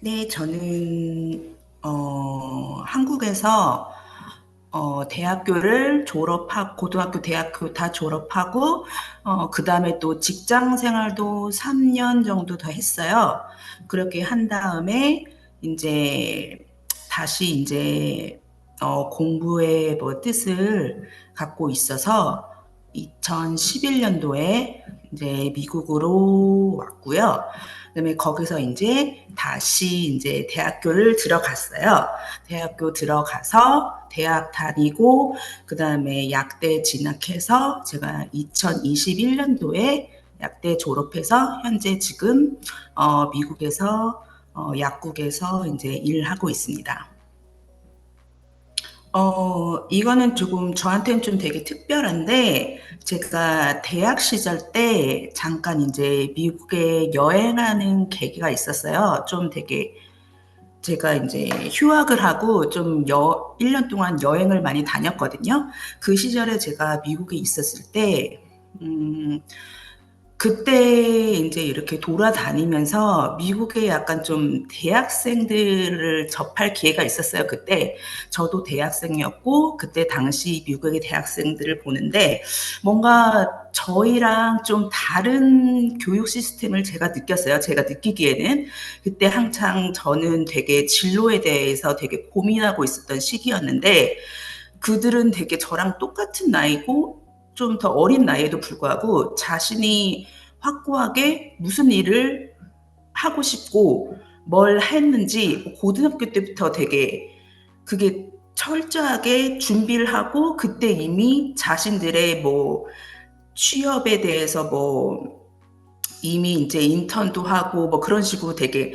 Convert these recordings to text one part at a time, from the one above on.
네, 저는 한국에서 대학교를 졸업하고 고등학교, 대학교 다 졸업하고 그다음에 또 직장 생활도 3년 정도 더 했어요. 그렇게 한 다음에 이제 다시 이제 공부의 뭐 뜻을 갖고 있어서 2011년도에 이제 미국으로 왔고요. 그다음에 거기서 이제 다시 이제 대학교를 들어갔어요. 대학교 들어가서 대학 다니고 그다음에 약대 진학해서 제가 2021년도에 약대 졸업해서 현재 지금 미국에서 약국에서 이제 일하고 있습니다. 이거는 조금 저한테는 좀 되게 특별한데, 제가 대학 시절 때 잠깐 이제 미국에 여행하는 계기가 있었어요. 좀 되게 제가 이제 휴학을 하고 좀 1년 동안 여행을 많이 다녔거든요. 그 시절에 제가 미국에 있었을 때, 음, 그때 이제 이렇게 돌아다니면서 미국의 약간 좀 대학생들을 접할 기회가 있었어요. 그때 저도 대학생이었고 그때 당시 미국의 대학생들을 보는데 뭔가 저희랑 좀 다른 교육 시스템을 제가 느꼈어요. 제가 느끼기에는 그때 한창 저는 되게 진로에 대해서 되게 고민하고 있었던 시기였는데 그들은 되게 저랑 똑같은 나이고 좀 더 어린 나이에도 불구하고 자신이 확고하게 무슨 일을 하고 싶고 뭘 했는지 고등학교 때부터 되게 그게 철저하게 준비를 하고 그때 이미 자신들의 뭐 취업에 대해서 뭐 이미 이제 인턴도 하고 뭐 그런 식으로 되게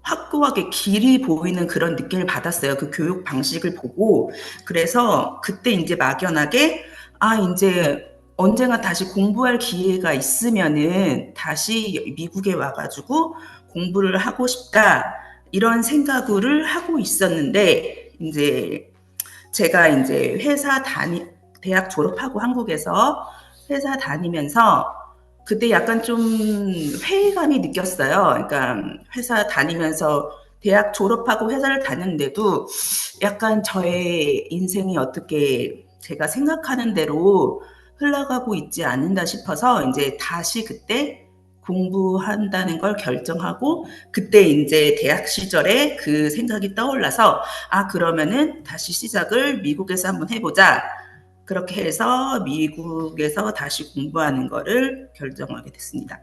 확고하게 길이 보이는 그런 느낌을 받았어요. 그 교육 방식을 보고. 그래서 그때 이제 막연하게, 아, 이제 언젠가 다시 공부할 기회가 있으면은 다시 미국에 와가지고 공부를 하고 싶다. 이런 생각을 하고 있었는데, 이제 제가 이제 대학 졸업하고 한국에서 회사 다니면서 그때 약간 좀 회의감이 느꼈어요. 그러니까 회사 다니면서 대학 졸업하고 회사를 다녔는데도 약간 저의 인생이 어떻게 제가 생각하는 대로 흘러가고 있지 않는다 싶어서 이제 다시 그때 공부한다는 걸 결정하고 그때 이제 대학 시절에 그 생각이 떠올라서 아, 그러면은 다시 시작을 미국에서 한번 해보자. 그렇게 해서 미국에서 다시 공부하는 거를 결정하게 됐습니다.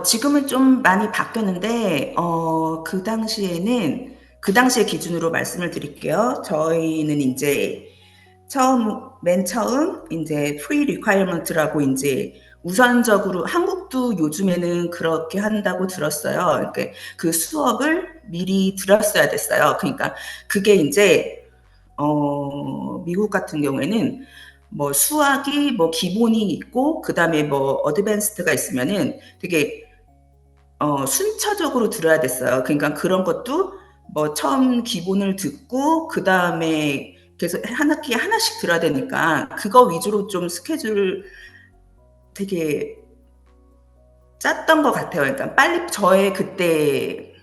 지금은 좀 많이 바뀌었는데, 그 당시의 기준으로 말씀을 드릴게요. 저희는 이제 맨 처음, 이제 프리 리콰이어먼트라고 이제 우선적으로 한국도 요즘에는 그렇게 한다고 들었어요. 그러니까 그 수업을 미리 들었어야 됐어요. 그러니까 그게 이제 미국 같은 경우에는 뭐 수학이 뭐 기본이 있고 그다음에 뭐 어드밴스드가 있으면은 되게 순차적으로 들어야 됐어요. 그러니까 그런 것도 뭐 처음 기본을 듣고 그다음에 계속 한 학기에 하나씩 들어야 되니까 그거 위주로 좀 스케줄 되게 짰던 것 같아요. 그러니까 빨리 저의 그때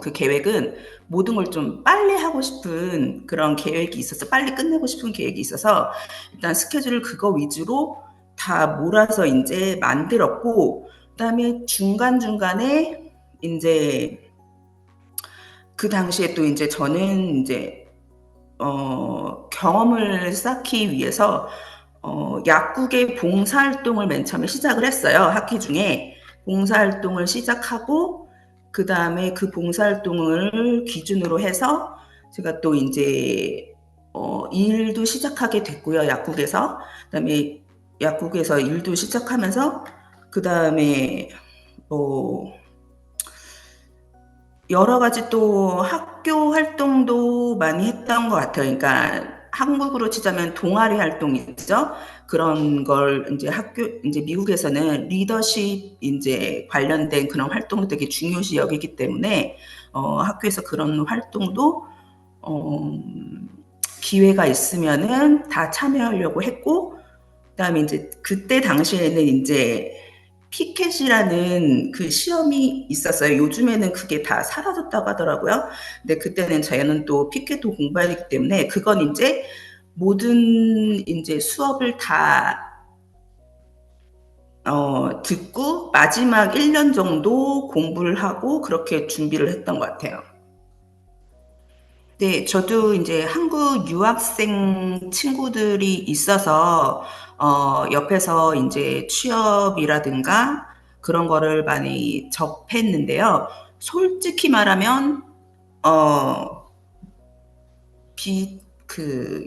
그 계획은 모든 걸 좀 빨리 하고 싶은 그런 계획이 있어서 빨리 끝내고 싶은 계획이 있어서 일단 스케줄을 그거 위주로 다 몰아서 이제 만들었고 그다음에 중간중간에 이제 그 당시에 또 이제 저는 이제 경험을 쌓기 위해서 약국의 봉사활동을 맨 처음에 시작을 했어요. 학기 중에 봉사활동을 시작하고 그 다음에 그 봉사활동을 기준으로 해서 제가 또 이제 일도 시작하게 됐고요. 약국에서 그다음에 약국에서 일도 시작하면서 그 다음에 뭐 여러 가지 또 학교 활동도 많이 했던 것 같아요. 그러니까 한국으로 치자면 동아리 활동이 있죠. 그런 걸 이제 이제 미국에서는 리더십 이제 관련된 그런 활동을 되게 중요시 여기기 때문에 학교에서 그런 활동도 어, 기회가 있으면은 다 참여하려고 했고, 그다음에 이제 그때 당시에는 이제 피켓이라는 그 시험이 있었어요. 요즘에는 그게 다 사라졌다고 하더라고요. 근데 그때는 저희는 또 피켓도 공부해야 되기 때문에 그건 이제 모든 이제 수업을 다 듣고 마지막 1년 정도 공부를 하고 그렇게 준비를 했던 것 같아요. 네, 저도 이제 한국 유학생 친구들이 있어서, 옆에서 이제 취업이라든가 그런 거를 많이 접했는데요. 솔직히 말하면, 어,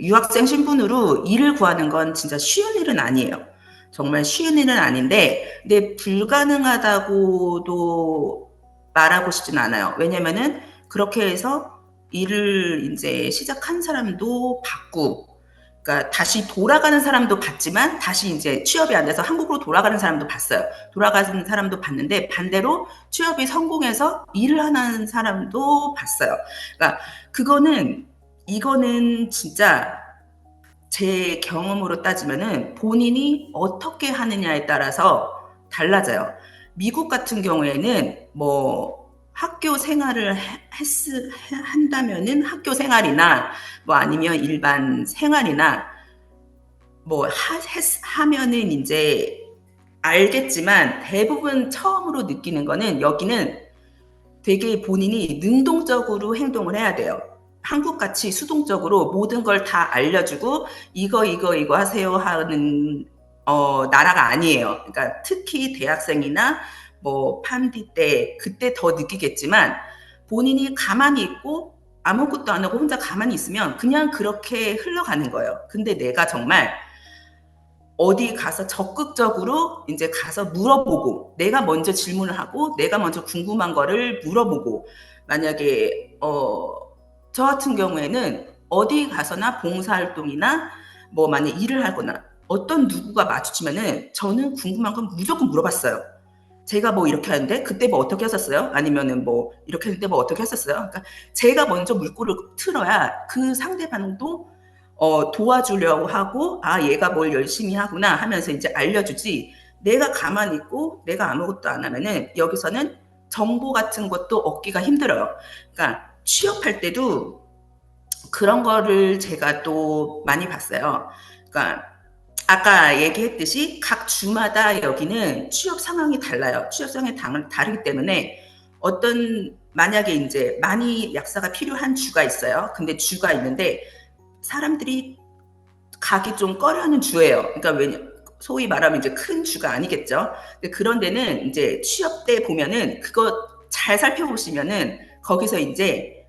유학생 신분으로 일을 구하는 건 진짜 쉬운 일은 아니에요. 정말 쉬운 일은 아닌데, 근데 불가능하다고도 말하고 싶진 않아요. 왜냐면은 그렇게 해서 일을 이제 시작한 사람도 봤고, 그러니까 다시 돌아가는 사람도 봤지만 다시 이제 취업이 안 돼서 한국으로 돌아가는 사람도 봤어요. 돌아가는 사람도 봤는데 반대로 취업이 성공해서 일을 하는 사람도 봤어요. 그러니까 그거는 이거는 진짜 제 경험으로 따지면은 본인이 어떻게 하느냐에 따라서 달라져요. 미국 같은 경우에는 뭐 학교 생활을 한다면은 학교 생활이나 뭐 아니면 일반 생활이나 뭐 하면은 이제 알겠지만 대부분 처음으로 느끼는 거는 여기는 되게 본인이 능동적으로 행동을 해야 돼요. 한국같이 수동적으로 모든 걸 다 알려주고 이거 하세요 하는 나라가 아니에요. 그러니까 특히 대학생이나 뭐 판디 때 그때 더 느끼겠지만 본인이 가만히 있고 아무것도 안 하고 혼자 가만히 있으면 그냥 그렇게 흘러가는 거예요. 근데 내가 정말 어디 가서 적극적으로 이제 가서 물어보고 내가 먼저 질문을 하고 내가 먼저 궁금한 거를 물어보고 만약에 저 같은 경우에는 어디 가서나 봉사활동이나 뭐 만약 일을 하거나 어떤 누구가 마주치면은 저는 궁금한 건 무조건 물어봤어요. 제가 뭐 이렇게 하는데 그때 뭐 어떻게 하셨어요? 아니면은 뭐 이렇게 했는데 뭐 어떻게 했었어요? 그러니까 제가 먼저 물꼬를 틀어야 그 상대방도 도와주려고 하고 아 얘가 뭘 열심히 하구나 하면서 이제 알려주지 내가 가만히 있고 내가 아무것도 안 하면은 여기서는 정보 같은 것도 얻기가 힘들어요. 그러니까 취업할 때도 그런 거를 제가 또 많이 봤어요. 그러니까 아까 얘기했듯이 각 주마다 여기는 취업 상황이 달라요. 취업 상황이 다르기 때문에 어떤 만약에 이제 많이 약사가 필요한 주가 있어요. 근데 주가 있는데 사람들이 가기 좀 꺼려하는 주예요. 그러니까 왜냐 소위 말하면 이제 큰 주가 아니겠죠. 근데 그런 데는 이제 취업 때 보면은 그거 잘 살펴보시면은 거기서 이제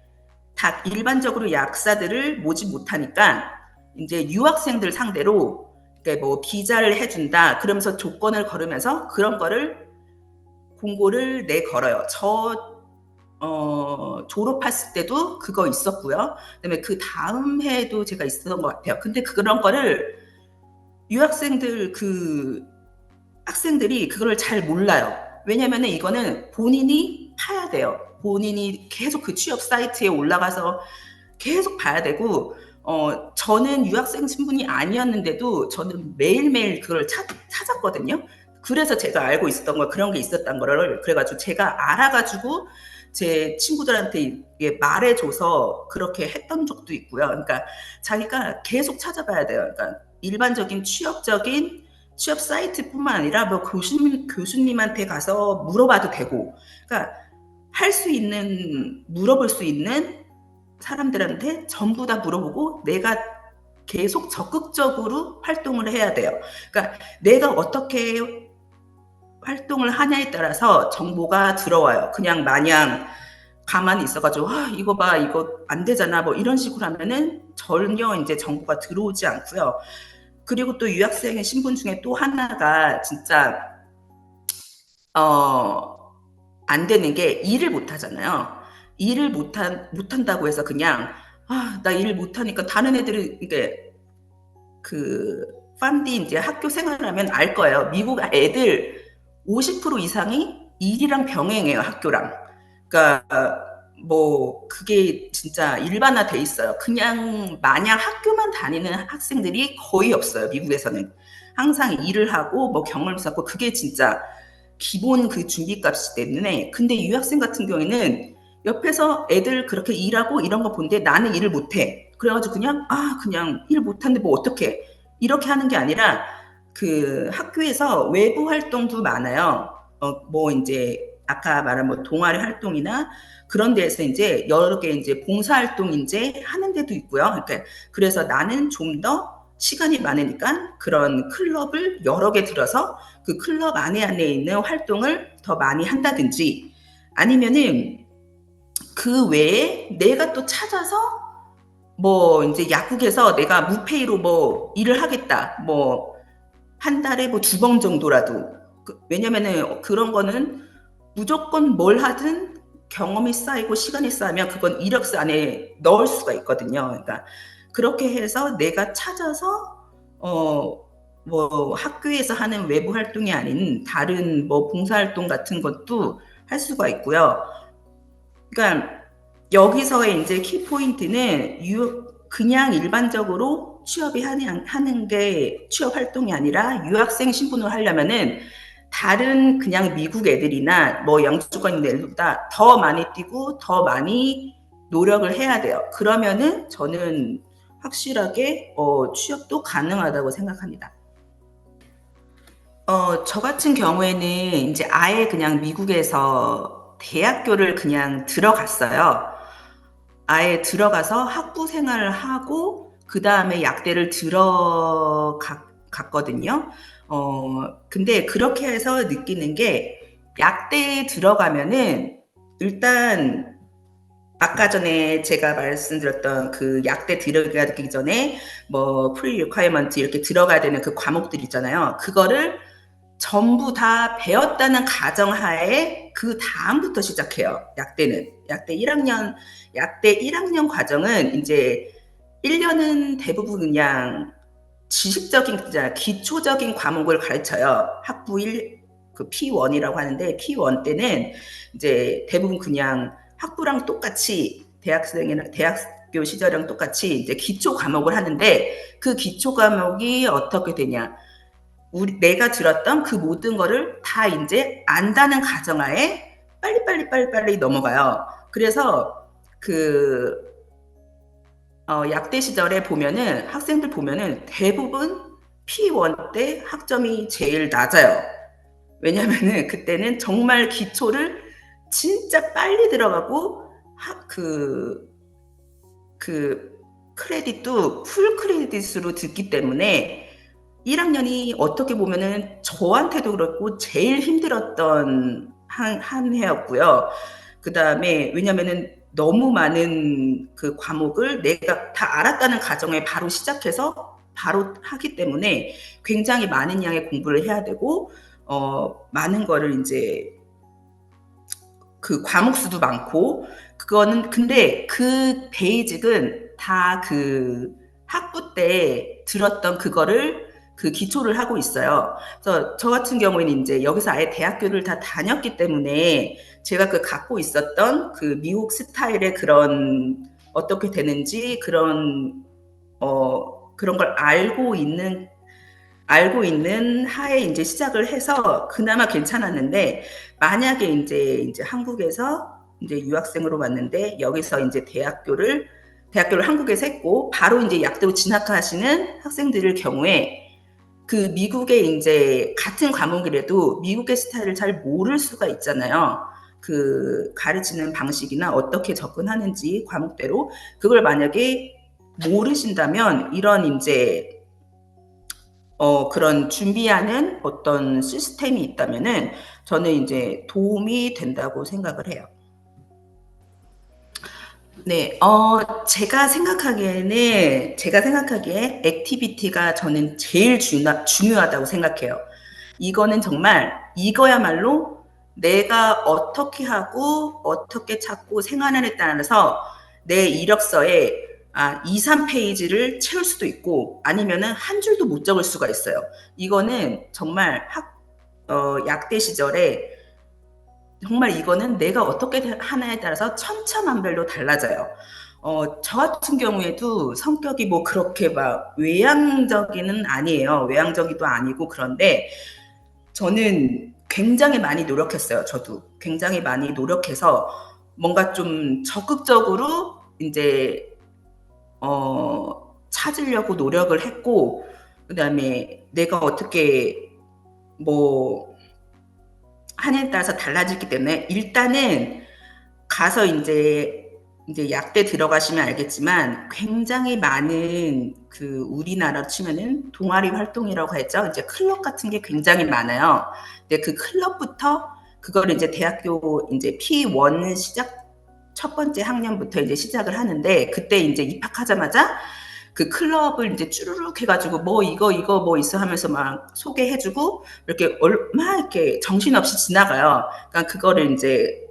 다 일반적으로 약사들을 모집 못하니까 이제 유학생들 상대로 뭐 비자를 해준다 그러면서 조건을 걸으면서 그런 거를 공고를 내 걸어요. 졸업했을 때도 그거 있었고요. 그다음에 그 다음 해에도 제가 있었던 것 같아요. 근데 그런 거를 유학생들 학생들이 그걸 잘 몰라요. 왜냐면은 이거는 본인이 파야 돼요. 본인이 계속 그 취업 사이트에 올라가서 계속 봐야 되고, 저는 유학생 신분이 아니었는데도 저는 매일매일 그걸 찾았거든요. 그래서 제가 알고 있었던 거 그런 게 있었던 거를 그래가지고 제가 알아가지고 제 친구들한테 말해줘서 그렇게 했던 적도 있고요. 그러니까 자기가 계속 찾아봐야 돼요. 그러니까 일반적인 취업 사이트뿐만 아니라 뭐 교수님한테 가서 물어봐도 되고, 그러니까 물어볼 수 있는 사람들한테 전부 다 물어보고 내가 계속 적극적으로 활동을 해야 돼요. 그러니까 내가 어떻게 활동을 하냐에 따라서 정보가 들어와요. 그냥 마냥 가만히 있어가지고 이거 봐 이거 안 되잖아 뭐 이런 식으로 하면은 전혀 이제 정보가 들어오지 않고요. 그리고 또 유학생의 신분 중에 또 하나가 진짜 안 되는 게 일을 못 하잖아요. 일을 못한다고 해서 그냥 나 일을 못하니까 다른 애들은 이게 판디 이제 학교 생활하면 알 거예요. 미국 애들 50% 이상이 일이랑 병행해요, 학교랑. 그러니까 뭐 그게 진짜 일반화돼 있어요. 그냥 마냥 학교만 다니는 학생들이 거의 없어요, 미국에서는. 항상 일을 하고 뭐 경험을 쌓고 그게 진짜 기본 그 준비값이 때문에. 근데 유학생 같은 경우에는 옆에서 애들 그렇게 일하고 이런 거 보는데 나는 일을 못해. 그래가지고 그냥 일 못하는데 뭐 어떡해. 이렇게 하는 게 아니라 그 학교에서 외부 활동도 많아요. 뭐 이제 아까 말한 뭐 동아리 활동이나 그런 데에서 이제 여러 개 이제 봉사 활동 이제 하는 데도 있고요. 그러니까 그래서 나는 좀 더 시간이 많으니까 그런 클럽을 여러 개 들어서 그 클럽 안에 있는 활동을 더 많이 한다든지, 아니면은 그 외에 내가 또 찾아서 뭐 이제 약국에서 내가 무페이로 뭐 일을 하겠다. 뭐 한 달에 뭐 2번 정도라도. 왜냐면은 그런 거는 무조건 뭘 하든 경험이 쌓이고 시간이 쌓이면 그건 이력서 안에 넣을 수가 있거든요. 그러니까 그렇게 해서 내가 찾아서 뭐 학교에서 하는 외부 활동이 아닌 다른 뭐 봉사활동 같은 것도 할 수가 있고요. 그러니까 여기서의 이제 키포인트는 그냥 일반적으로 취업이 하는 게 취업 활동이 아니라 유학생 신분을 하려면은 다른 그냥 미국 애들이나 뭐 영주권 애들보다 더 많이 뛰고 더 많이 노력을 해야 돼요. 그러면은 저는 확실하게 취업도 가능하다고 생각합니다. 저 같은 경우에는 이제 아예 그냥 미국에서 대학교를 그냥 들어갔어요. 아예 들어가서 학부 생활을 하고 그 다음에 약대를 들어갔거든요. 근데 그렇게 해서 느끼는 게 약대에 들어가면은 일단 아까 전에 제가 말씀드렸던 그 약대 들어가기 전에 뭐 프리 리콰이먼트 이렇게 들어가야 되는 그 과목들 있잖아요. 그거를 전부 다 배웠다는 가정하에 그 다음부터 시작해요. 약대는. 약대 1학년 과정은 이제 1년은 대부분 그냥 지식적인, 기초적인 과목을 가르쳐요. 학부 1, 그 P1이라고 하는데, P1 때는 이제 대부분 그냥 학부랑 똑같이 대학교 시절이랑 똑같이 이제 기초 과목을 하는데, 그 기초 과목이 어떻게 되냐. 내가 들었던 그 모든 거를 다 이제 안다는 가정하에 빨리 넘어가요. 그래서 약대 시절에 보면은 학생들 보면은 대부분 P1 때 학점이 제일 낮아요. 왜냐면은 그때는 정말 기초를 진짜 빨리 들어가고 크레딧도 풀 크레딧으로 듣기 때문에 1학년이 어떻게 보면은 저한테도 그렇고 제일 힘들었던 한 해였고요. 그 다음에 왜냐면은 너무 많은 그 과목을 내가 다 알았다는 가정에 바로 시작해서 바로 하기 때문에 굉장히 많은 양의 공부를 해야 되고, 많은 거를 이제 그 과목 수도 많고, 그거는 근데 그 베이직은 다 그 학부 때 들었던 그거를 그 기초를 하고 있어요. 그래서 저 같은 경우에는 이제 여기서 아예 대학교를 다 다녔기 때문에 제가 그 갖고 있었던 그 미국 스타일의 그런 어떻게 되는지 그런 걸 알고 있는 하에 이제 시작을 해서 그나마 괜찮았는데, 만약에 이제 한국에서 이제 유학생으로 왔는데 여기서 이제 대학교를 한국에서 했고 바로 이제 약대로 진학하시는 학생들의 경우에 그 미국의 이제 같은 과목이라도 미국의 스타일을 잘 모를 수가 있잖아요. 그 가르치는 방식이나 어떻게 접근하는지 과목대로 그걸 만약에 모르신다면 이런 이제 그런 준비하는 어떤 시스템이 있다면은 저는 이제 도움이 된다고 생각을 해요. 네, 제가 생각하기에 액티비티가 저는 제일 중요하다고 생각해요. 이거는 정말, 이거야말로 내가 어떻게 하고, 어떻게 찾고 생활하느냐에 따라서 내 이력서에 2, 3페이지를 채울 수도 있고, 아니면은 한 줄도 못 적을 수가 있어요. 이거는 정말 약대 시절에 정말 이거는 내가 어떻게 하나에 따라서 천차만별로 달라져요. 저 같은 경우에도 성격이 뭐 그렇게 막 외향적이는 아니에요. 외향적이도 아니고 그런데 저는 굉장히 많이 노력했어요. 저도 굉장히 많이 노력해서 뭔가 좀 적극적으로 이제 찾으려고 노력을 했고, 그다음에 내가 어떻게 뭐 하냐에 따라서 달라지기 때문에 일단은 가서 이제 약대 들어가시면 알겠지만 굉장히 많은 그 우리나라로 치면은 동아리 활동이라고 했죠. 이제 클럽 같은 게 굉장히 많아요. 근데 그 클럽부터 그거를 이제 대학교 이제 P1 시작 첫 번째 학년부터 이제 시작을 하는데 그때 이제 입학하자마자 그 클럽을 이제 쭈루룩 해가지고 뭐 이거 뭐 있어 하면서 막 소개해주고 이렇게 얼마 이렇게 정신없이 지나가요. 그러니까 그거를 이제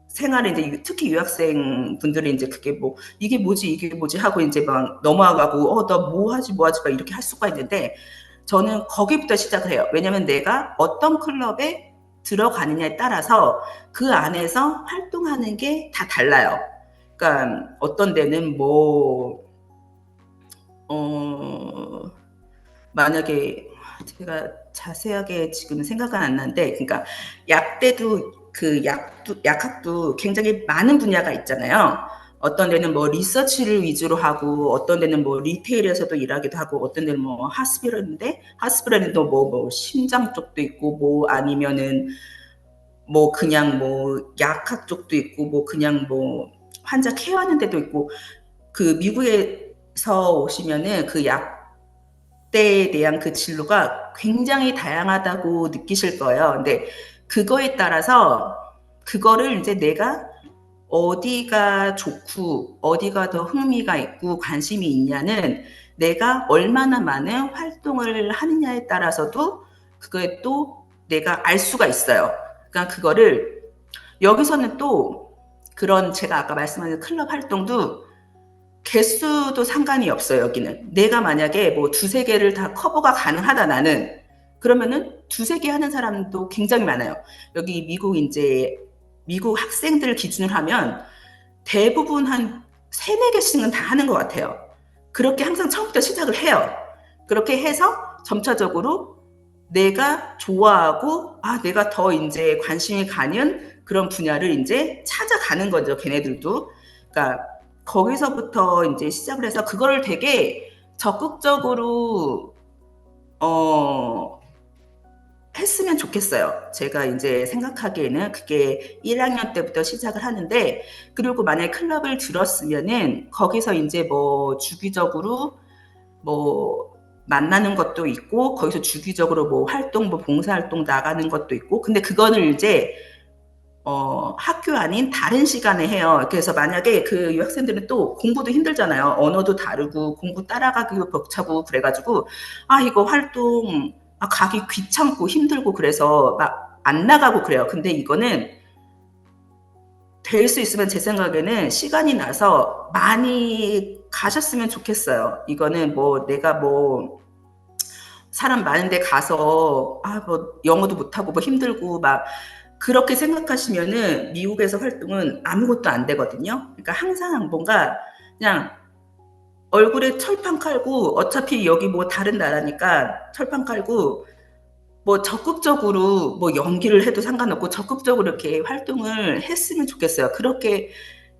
생활에 이제 특히 유학생 분들이 이제 그게 뭐 이게 뭐지 하고 이제 막 넘어가고 나 뭐 하지 막 이렇게 할 수가 있는데 저는 거기부터 시작을 해요. 왜냐면 내가 어떤 클럽에 들어가느냐에 따라서 그 안에서 활동하는 게 다 달라요. 그러니까 어떤 데는 뭐 만약에 제가 자세하게 지금 생각은 안 나는데, 그러니까 약대도 그 약학도 굉장히 많은 분야가 있잖아요. 어떤 데는 뭐 리서치를 위주로 하고, 어떤 데는 뭐 리테일에서도 일하기도 하고, 어떤 데는 뭐 하스피럴인데 뭐 심장 쪽도 있고, 뭐 아니면은 뭐 그냥 뭐 약학 쪽도 있고, 뭐 그냥 뭐 환자 케어하는 데도 있고, 그 미국에서 오시면은 그 약대에 대한 그 진로가 굉장히 다양하다고 느끼실 거예요. 근데 그거에 따라서 그거를 이제 내가 어디가 좋고 어디가 더 흥미가 있고 관심이 있냐는 내가 얼마나 많은 활동을 하느냐에 따라서도 그거에 또 내가 알 수가 있어요. 그러니까 그거를 여기서는 또 그런 제가 아까 말씀하신 클럽 활동도 개수도 상관이 없어요. 여기는 내가 만약에 뭐 두세 개를 다 커버가 가능하다 나는 그러면은 두세 개 하는 사람도 굉장히 많아요. 여기 미국 학생들 기준으로 하면 대부분 한 세네 개씩은 다 하는 것 같아요. 그렇게 항상 처음부터 시작을 해요. 그렇게 해서 점차적으로 내가 좋아하고 내가 더 이제 관심이 가는 그런 분야를 이제 찾아가는 거죠. 걔네들도. 그러니까 거기서부터 이제 시작을 해서 그거를 되게 적극적으로 어 했으면 좋겠어요. 제가 이제 생각하기에는 그게 1학년 때부터 시작을 하는데, 그리고 만약에 클럽을 들었으면은 거기서 이제 뭐 주기적으로 뭐 만나는 것도 있고 거기서 주기적으로 뭐 활동 뭐 봉사활동 나가는 것도 있고, 근데 그거는 이제 학교 아닌 다른 시간에 해요. 그래서 만약에 그 유학생들은 또 공부도 힘들잖아요. 언어도 다르고 공부 따라가기도 벅차고 그래가지고 이거 활동 가기 귀찮고 힘들고 그래서 막 안 나가고 그래요. 근데 이거는 될 수 있으면 제 생각에는 시간이 나서 많이 가셨으면 좋겠어요. 이거는 뭐 내가 뭐 사람 많은데 가서 뭐 영어도 못하고 뭐 힘들고 막 그렇게 생각하시면은 미국에서 활동은 아무것도 안 되거든요. 그러니까 항상 뭔가 그냥 얼굴에 철판 깔고 어차피 여기 뭐 다른 나라니까 철판 깔고 뭐 적극적으로 뭐 연기를 해도 상관없고 적극적으로 이렇게 활동을 했으면 좋겠어요. 그렇게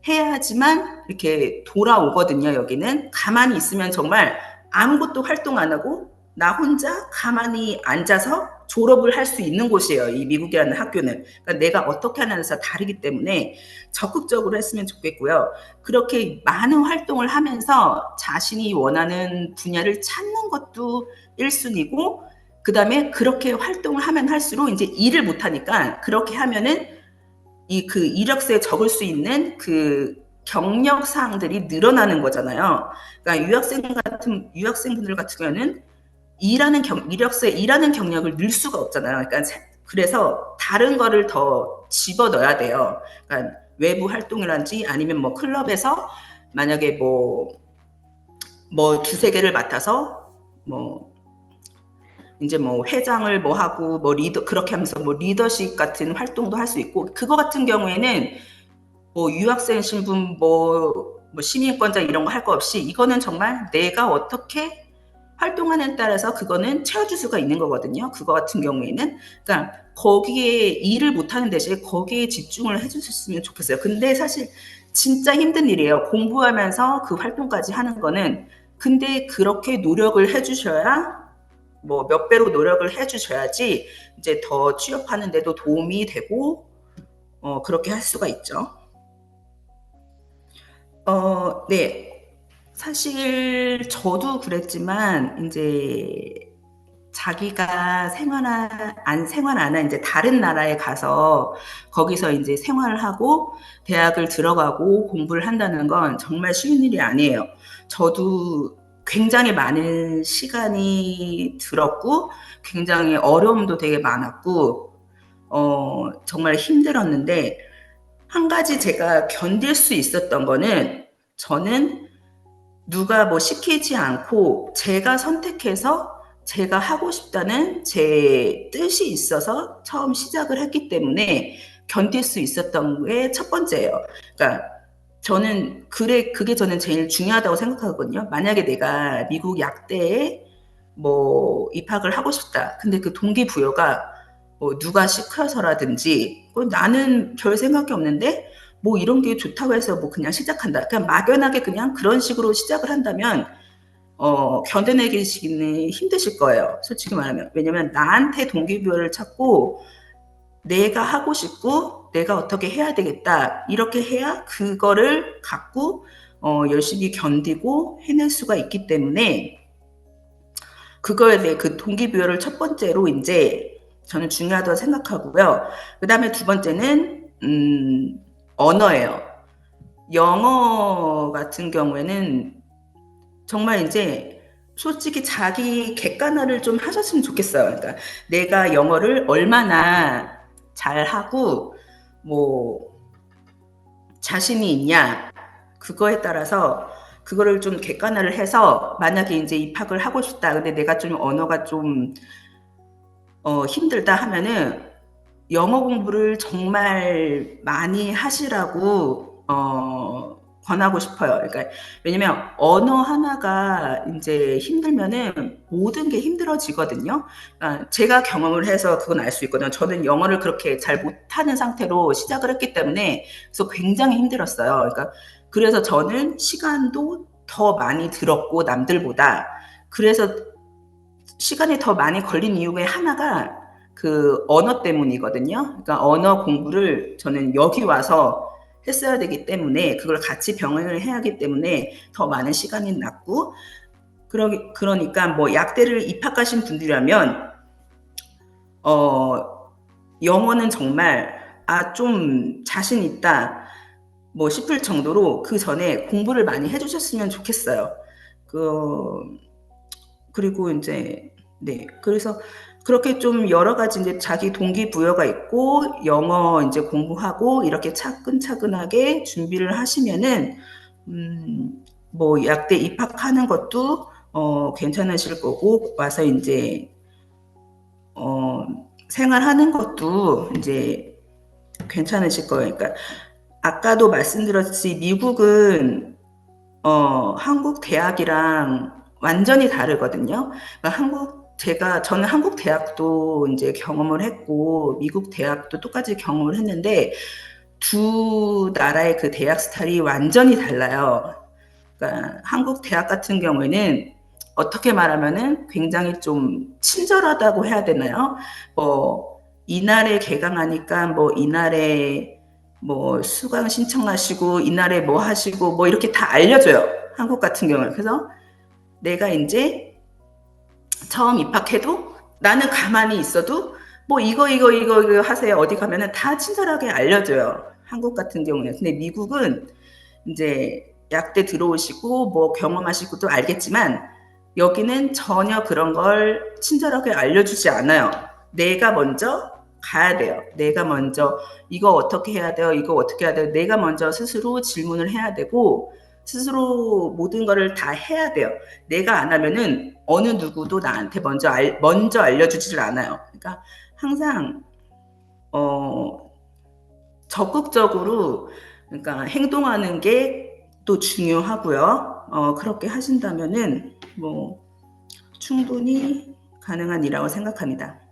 해야지만 이렇게 돌아오거든요. 여기는 가만히 있으면 정말 아무것도 활동 안 하고 나 혼자 가만히 앉아서 졸업을 할 수 있는 곳이에요. 이 미국이라는 학교는. 그러니까 내가 어떻게 하냐에서 다르기 때문에 적극적으로 했으면 좋겠고요. 그렇게 많은 활동을 하면서 자신이 원하는 분야를 찾는 것도 1순위고, 그 다음에 그렇게 활동을 하면 할수록 이제 일을 못하니까 그렇게 하면은 그 이력서에 적을 수 있는 그 경력 사항들이 늘어나는 거잖아요. 그러니까 유학생분들 같은 경우는 이력서에 일하는 경력을 넣을 수가 없잖아요. 그러니까 그래서 다른 거를 더 집어 넣어야 돼요. 그러니까 외부 활동이란지 아니면 뭐 클럽에서 만약에 뭐 두세 개를 맡아서 뭐 이제 뭐 회장을 뭐 하고 뭐 그렇게 하면서 뭐 리더십 같은 활동도 할 수 있고, 그거 같은 경우에는 뭐 유학생 신분 뭐 시민권자 이런 거 할 거 없이 이거는 정말 내가 어떻게 활동하는 따라서 그거는 채워줄 수가 있는 거거든요. 그거 같은 경우에는. 그러니까 거기에 일을 못하는 대신에 거기에 집중을 해주셨으면 좋겠어요. 근데 사실 진짜 힘든 일이에요. 공부하면서 그 활동까지 하는 거는. 근데 그렇게 노력을 해주셔야 뭐 몇 배로 노력을 해주셔야지 이제 더 취업하는데도 도움이 되고 그렇게 할 수가 있죠. 네. 사실 저도 그랬지만 이제 자기가 생활 안 한 이제 다른 나라에 가서 거기서 이제 생활을 하고 대학을 들어가고 공부를 한다는 건 정말 쉬운 일이 아니에요. 저도 굉장히 많은 시간이 들었고 굉장히 어려움도 되게 많았고 정말 힘들었는데 한 가지 제가 견딜 수 있었던 거는 저는 누가 뭐 시키지 않고 제가 선택해서 제가 하고 싶다는 제 뜻이 있어서 처음 시작을 했기 때문에 견딜 수 있었던 게 첫 번째예요. 그러니까 저는 그게 저는 제일 중요하다고 생각하거든요. 만약에 내가 미국 약대에 뭐 입학을 하고 싶다. 근데 그 동기부여가 뭐 누가 시켜서라든지 나는 별 생각이 없는데 뭐 이런 게 좋다고 해서 뭐 그냥 시작한다. 그냥 막연하게 그냥 그런 식으로 시작을 한다면 견뎌내기는 힘드실 거예요. 솔직히 말하면. 왜냐면 나한테 동기부여를 찾고 내가 하고 싶고 내가 어떻게 해야 되겠다. 이렇게 해야 그거를 갖고 열심히 견디고 해낼 수가 있기 때문에 그거에 대해 그 동기부여를 첫 번째로 이제 저는 중요하다고 생각하고요. 그 다음에 두 번째는 언어예요. 영어 같은 경우에는 정말 이제 솔직히 자기 객관화를 좀 하셨으면 좋겠어요. 그러니까 내가 영어를 얼마나 잘하고 뭐 자신이 있냐 그거에 따라서 그거를 좀 객관화를 해서 만약에 이제 입학을 하고 싶다. 근데 내가 좀 언어가 좀 힘들다 하면은 영어 공부를 정말 많이 하시라고 권하고 싶어요. 그러니까 왜냐면 언어 하나가 이제 힘들면은 모든 게 힘들어지거든요. 그러니까 제가 경험을 해서 그건 알 수 있거든요. 저는 영어를 그렇게 잘 못하는 상태로 시작을 했기 때문에 그래서 굉장히 힘들었어요. 그러니까 그래서 저는 시간도 더 많이 들었고 남들보다 그래서 시간이 더 많이 걸린 이유의 하나가 그 언어 때문이거든요. 그러니까 언어 공부를 저는 여기 와서 했어야 되기 때문에 그걸 같이 병행을 해야 하기 때문에 더 많은 시간이 났고 그러니까 뭐 약대를 입학하신 분들이라면 영어는 정말 좀 자신 있다 뭐 싶을 정도로 그 전에 공부를 많이 해주셨으면 좋겠어요. 그리고 이제 네 그래서 그렇게 좀 여러 가지 이제 자기 동기부여가 있고 영어 이제 공부하고 이렇게 차근차근하게 준비를 하시면은 뭐 약대 입학하는 것도 괜찮으실 거고 와서 이제 생활하는 것도 이제 괜찮으실 거예요. 그러니까 아까도 말씀드렸듯이 미국은 한국 대학이랑 완전히 다르거든요. 그러니까 저는 한국 대학도 이제 경험을 했고, 미국 대학도 똑같이 경험을 했는데, 두 나라의 그 대학 스타일이 완전히 달라요. 그러니까 한국 대학 같은 경우에는 어떻게 말하면은 굉장히 좀 친절하다고 해야 되나요? 이날에 개강하니까 뭐 이날에 뭐 수강 신청하시고 이날에 뭐 하시고 뭐 이렇게 다 알려줘요. 한국 같은 경우는. 그래서 내가 이제 처음 입학해도 나는 가만히 있어도 뭐 이거 하세요. 어디 가면은 다 친절하게 알려줘요. 한국 같은 경우는. 근데 미국은 이제 약대 들어오시고 뭐 경험하시고도 알겠지만 여기는 전혀 그런 걸 친절하게 알려주지 않아요. 내가 먼저 가야 돼요. 내가 먼저 이거 어떻게 해야 돼요? 이거 어떻게 해야 돼요? 내가 먼저 스스로 질문을 해야 되고 스스로 모든 거를 다 해야 돼요. 내가 안 하면은 어느 누구도 나한테 먼저 알려주지를 않아요. 그러니까 항상 적극적으로 그러니까 행동하는 게 또 중요하고요. 그렇게 하신다면은 뭐 충분히 가능한 일이라고 생각합니다.